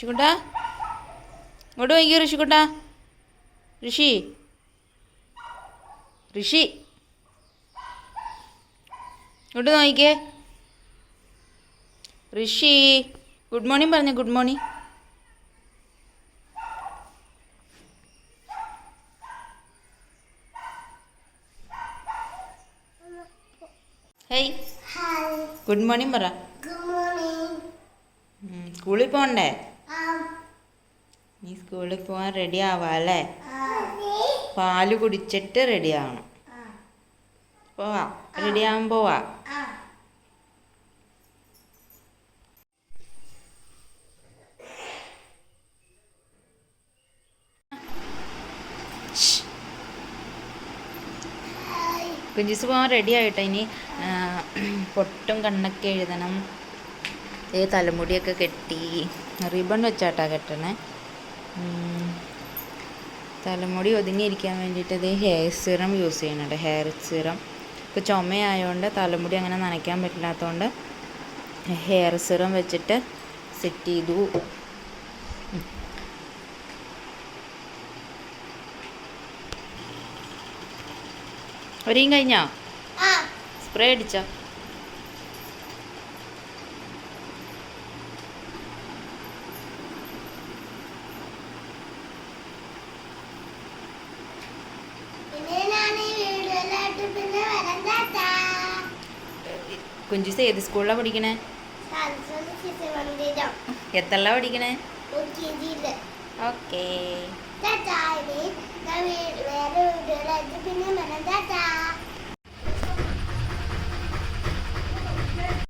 ഋഷിക്കുട്ടാ ഇങ്ങോട്ട് നോക്കിയോ ഋഷിക്കുട്ടാ. ഋഷി ഋഷി ഇങ്ങോട്ട് നോക്കിക്കേ. ഋഷി ഗുഡ് മോർണിംഗ് പറഞ്ഞേ. Good morning. Hey good morning പറ. സ്കൂളിൽ പോകണ്ടേ? നീ സ്കൂളിൽ പോകാൻ റെഡി ആവാല്ലേ? പാല് കുടിച്ചിട്ട് റെഡി ആവണം. പോവാ, റെഡി ആവാൻ പോവാ. കുഞ്ചിസ് പോകാൻ റെഡി ആയിട്ടോ. ഇനി പൊട്ടും കണ്ണൊക്കെ എഴുതണം. തലമുടിയൊക്കെ കെട്ടി റിബൺ വെച്ചാട്ടാ കെട്ടണേ. തലമുടി ഒതുങ്ങിയിരിക്കാൻ വേണ്ടിയിട്ട് ഹെയർ സിറം യൂസ് ചെയ്യുന്നുണ്ട്. ഹെയർ സിറം ഇപ്പോൾ ചുമയായതുകൊണ്ട് തലമുടി അങ്ങനെ നനയ്ക്കാൻ പറ്റില്ലാത്തതുകൊണ്ട് ഹെയർ സിറം വെച്ചിട്ട് സെറ്റ് ചെയ്തു. ഒരേയും കഴിഞ്ഞോ? സ്പ്രേ അടിച്ചോ? കുഞ്ചിസ് ഏത് സ്കൂളിലാണ് പഠിക്കണേ? എത്രല്ല പഠിക്കണേ? ഓക്കേ.